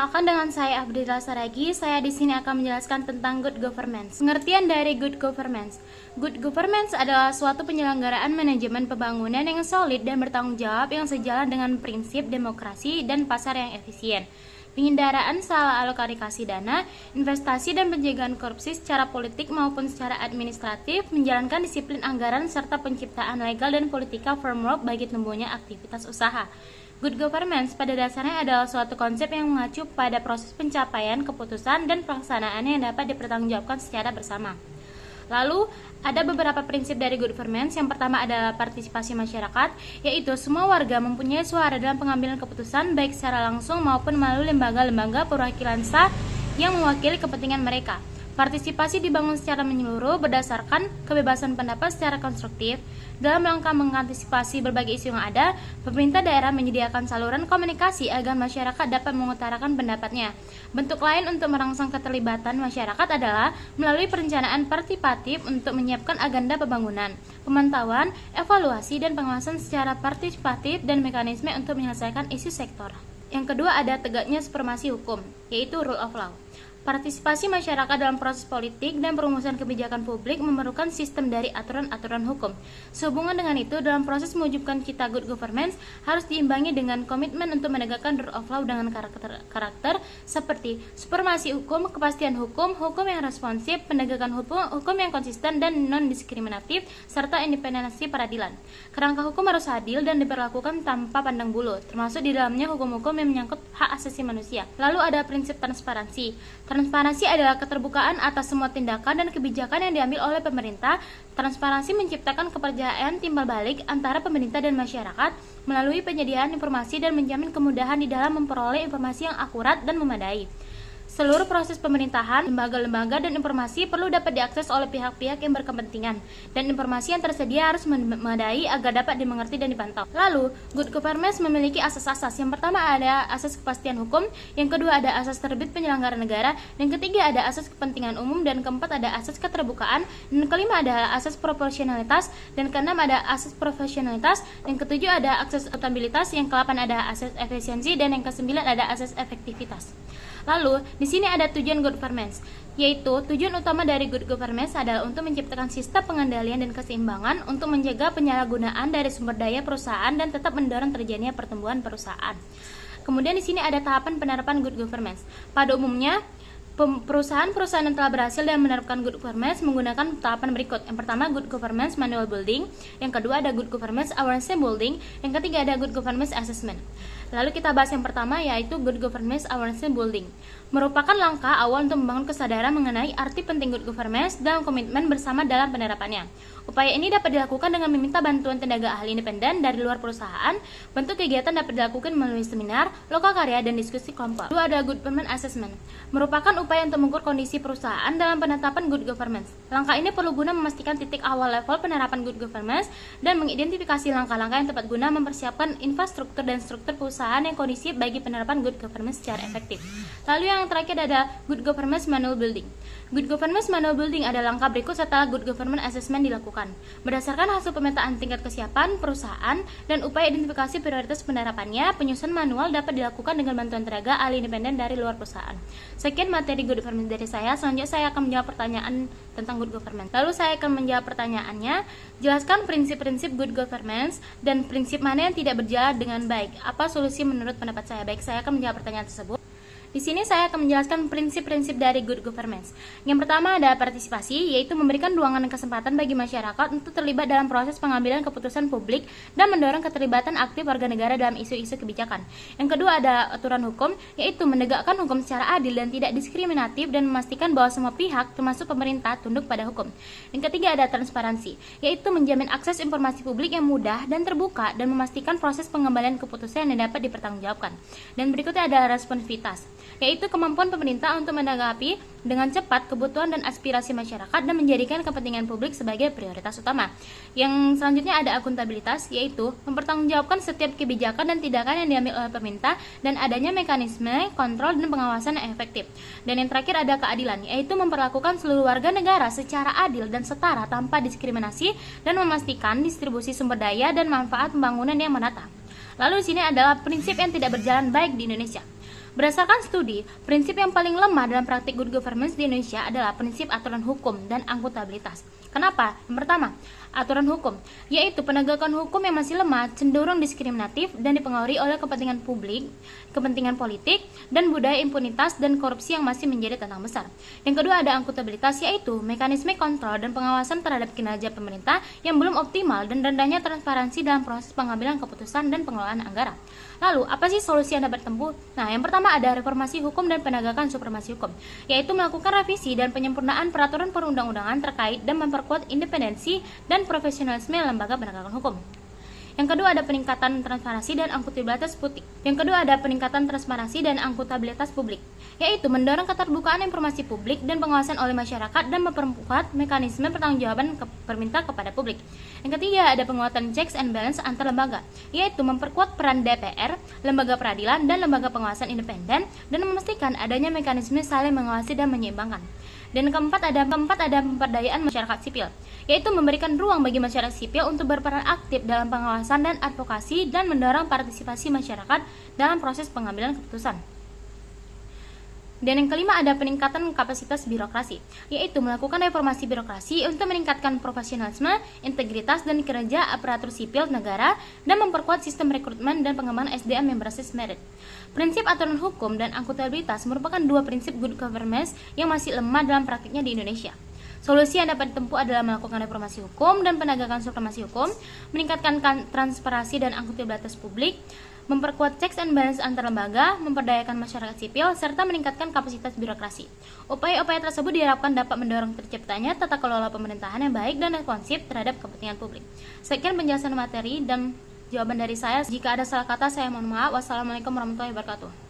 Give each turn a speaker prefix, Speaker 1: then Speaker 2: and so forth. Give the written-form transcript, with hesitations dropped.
Speaker 1: Perkenalkan dengan saya Abdillah Saragi. Saya di sini akan menjelaskan tentang good governance. Pengertian dari good governance. Good governance adalah suatu penyelenggaraan manajemen pembangunan yang solid dan bertanggung jawab yang sejalan dengan prinsip demokrasi dan pasar yang efisien. Pengindaraan salah alokasi dana, investasi dan pencegahan korupsi secara politik maupun secara administratif, menjalankan disiplin anggaran serta penciptaan legal dan politika framework bagi tumbuhnya aktivitas usaha. Good governance pada dasarnya adalah suatu konsep yang mengacu pada proses pencapaian keputusan dan pelaksanaannya yang dapat dipertanggungjawabkan secara bersama. Lalu, ada beberapa prinsip dari good governance. Yang pertama adalah partisipasi masyarakat, yaitu semua warga mempunyai suara dalam pengambilan keputusan baik secara langsung maupun melalui lembaga-lembaga perwakilan sah yang mewakili kepentingan mereka. Partisipasi dibangun secara menyeluruh berdasarkan kebebasan pendapat secara konstruktif. Dalam rangka mengantisipasi berbagai isu yang ada, pemerintah daerah menyediakan saluran komunikasi agar masyarakat dapat mengutarakan pendapatnya. Bentuk lain untuk merangsang keterlibatan masyarakat adalah melalui perencanaan partipatif untuk menyiapkan agenda pembangunan, pemantauan, evaluasi, dan pengawasan secara partisipatif dan mekanisme untuk menyelesaikan isu sektor. Yang kedua ada tegaknya supremasi hukum, yaitu rule of law. Partisipasi masyarakat dalam proses politik dan perumusan kebijakan publik memerlukan sistem dari aturan-aturan hukum. Sehubungan dengan itu, dalam proses mewujudkan cita good governance harus diimbangi dengan komitmen untuk menegakkan rule of law dengan karakter seperti supremasi hukum, kepastian hukum, hukum yang responsif, penegakan hukum yang konsisten dan non-diskriminatif, serta independensi peradilan. Kerangka hukum harus adil dan diberlakukan tanpa pandang bulu, termasuk di dalamnya hukum-hukum yang menyangkut hak asasi manusia. Lalu ada prinsip transparansi. Transparansi adalah keterbukaan atas semua tindakan dan kebijakan yang diambil oleh pemerintah. Transparansi menciptakan kepercayaan timbal balik antara pemerintah dan masyarakat melalui penyediaan informasi dan menjamin kemudahan di dalam memperoleh informasi yang akurat dan memadai. Seluruh proses pemerintahan, lembaga-lembaga, dan informasi perlu dapat diakses oleh pihak-pihak yang berkepentingan, dan informasi yang tersedia harus memadai agar dapat dimengerti dan dipantau. Lalu, good governance memiliki asas-asas. Yang pertama ada asas kepastian hukum, yang kedua ada asas terbit penyelenggara negara, yang ketiga ada asas kepentingan umum, dan keempat ada asas keterbukaan, dan kelima adalah asas proporsionalitas, dan keenam ada asas profesionalitas, yang ketujuh ada asas akuntabilitas, yang kedelapan ada asas efisiensi, dan yang kesembilan ada asas efektivitas. Lalu, di sini ada tujuan good governance, yaitu tujuan utama dari good governance adalah untuk menciptakan sistem pengendalian dan keseimbangan untuk menjaga penyalahgunaan dari sumber daya perusahaan dan tetap mendorong terjadinya pertumbuhan perusahaan. Kemudian di sini ada tahapan penerapan good governance. Pada umumnya, perusahaan-perusahaan yang telah berhasil dan menerapkan good governance menggunakan tahapan berikut. Yang pertama, good governance manual building. Yang kedua ada good governance awareness building. Yang ketiga ada good governance assessment. Lalu kita bahas yang pertama, yaitu good governance awareness building. Merupakan langkah awal untuk membangun kesadaran mengenai arti penting good governance dan komitmen bersama dalam penerapannya. Upaya ini dapat dilakukan dengan meminta bantuan tenaga ahli independen dari luar perusahaan. Bentuk kegiatan dapat dilakukan melalui seminar, lokal karya, dan diskusi kelompok. Kedua ada good governance assessment. Merupakan upaya untuk mengukur kondisi perusahaan dalam penetapan good governance. Langkah ini perlu guna memastikan titik awal level penerapan good governance dan mengidentifikasi langkah-langkah yang tepat guna mempersiapkan infrastruktur dan struktur perusahaan yang kondisif bagi penerapan good governance secara efektif. Lalu yang terakhir ada good governance manual building. Good governance manual building adalah langkah berikut setelah good governance assessment dilakukan. Berdasarkan hasil pemetaan tingkat kesiapan perusahaan dan upaya identifikasi prioritas penerapannya, penyusunan manual dapat dilakukan dengan bantuan tenaga ahli independen dari luar perusahaan. Sekian materi good governance dari saya. Selanjutnya saya akan menjawab pertanyaan tentang good governance. Lalu saya akan menjawab pertanyaannya. Jelaskan prinsip-prinsip good governance dan prinsip mana yang tidak berjalan dengan baik. Apa solusi menurut pendapat saya? Baik, saya akan menjawab pertanyaan tersebut. Di sini saya akan menjelaskan prinsip-prinsip dari good governance. Yang pertama ada partisipasi, yaitu memberikan ruangan dan kesempatan bagi masyarakat untuk terlibat dalam proses pengambilan keputusan publik dan mendorong keterlibatan aktif warga negara dalam isu-isu kebijakan. Yang kedua ada aturan hukum, yaitu menegakkan hukum secara adil dan tidak diskriminatif dan memastikan bahwa semua pihak, termasuk pemerintah, tunduk pada hukum. Yang ketiga ada transparansi, yaitu menjamin akses informasi publik yang mudah dan terbuka dan memastikan proses pengembalian keputusan yang dapat dipertanggungjawabkan. Dan berikutnya ada responsivitas, yaitu kemampuan pemerintah untuk menanggapi dengan cepat kebutuhan dan aspirasi masyarakat dan menjadikan kepentingan publik sebagai prioritas utama. Yang selanjutnya ada akuntabilitas, yaitu mempertanggungjawabkan setiap kebijakan dan tindakan yang diambil oleh pemerintah dan adanya mekanisme kontrol dan pengawasan yang efektif. Dan yang terakhir ada keadilan, yaitu memperlakukan seluruh warga negara secara adil dan setara tanpa diskriminasi dan memastikan distribusi sumber daya dan manfaat pembangunan yang merata. Lalu di sini adalah prinsip yang tidak berjalan baik di Indonesia. Berdasarkan studi, prinsip yang paling lemah dalam praktik good governance di Indonesia adalah prinsip aturan hukum dan akuntabilitas. Kenapa? Yang pertama, aturan hukum, yaitu penegakan hukum yang masih lemah, cenderung diskriminatif dan dipengaruhi oleh kepentingan publik, kepentingan politik, dan budaya impunitas dan korupsi yang masih menjadi tantangan besar. Yang kedua ada akuntabilitas, yaitu mekanisme kontrol dan pengawasan terhadap kinerja pemerintah yang belum optimal dan rendahnya transparansi dalam proses pengambilan keputusan dan pengelolaan anggaran. Lalu, apa sih solusi yang dapat ditempuh? Nah, yang pertama ada reformasi hukum dan penegakan supremasi hukum, yaitu melakukan revisi dan penyempurnaan peraturan perundang-undangan terkait dan memperkuat independensi dan profesionalisme lembaga penegakan hukum. Yang kedua ada peningkatan transparansi dan akuntabilitas publik. Yaitu mendorong keterbukaan informasi publik dan pengawasan oleh masyarakat dan memperkuat mekanisme pertanggungjawaban pemerintah kepada publik. Yang ketiga ada penguatan checks and balance antar lembaga, yaitu memperkuat peran DPR, lembaga peradilan dan lembaga pengawasan independen dan memastikan adanya mekanisme saling mengawasi dan menyeimbangkan. Dan keempat ada pemberdayaan masyarakat sipil, yaitu memberikan ruang bagi masyarakat sipil untuk berperan aktif dalam pengawasan dan advokasi dan mendorong partisipasi masyarakat dalam proses pengambilan keputusan. Dan yang kelima ada peningkatan kapasitas birokrasi, yaitu melakukan reformasi birokrasi untuk meningkatkan profesionalisme, integritas dan kinerja aparatur sipil negara dan memperkuat sistem rekrutmen dan pengembangan SDM yang berbasis merit. Prinsip aturan hukum dan akuntabilitas merupakan dua prinsip good governance yang masih lemah dalam praktiknya di Indonesia. Solusi yang dapat ditempuh adalah melakukan reformasi hukum dan penegakan supremasi hukum, meningkatkan transparansi dan akuntabilitas publik, memperkuat checks and balance antar lembaga, memperdayakan masyarakat sipil, serta meningkatkan kapasitas birokrasi. Upaya-upaya tersebut diharapkan dapat mendorong terciptanya tata kelola pemerintahan yang baik dan responsif terhadap kepentingan publik. Sekian penjelasan materi dan jawaban dari saya. Jika ada salah kata, saya mohon maaf. Wassalamualaikum warahmatullahi wabarakatuh.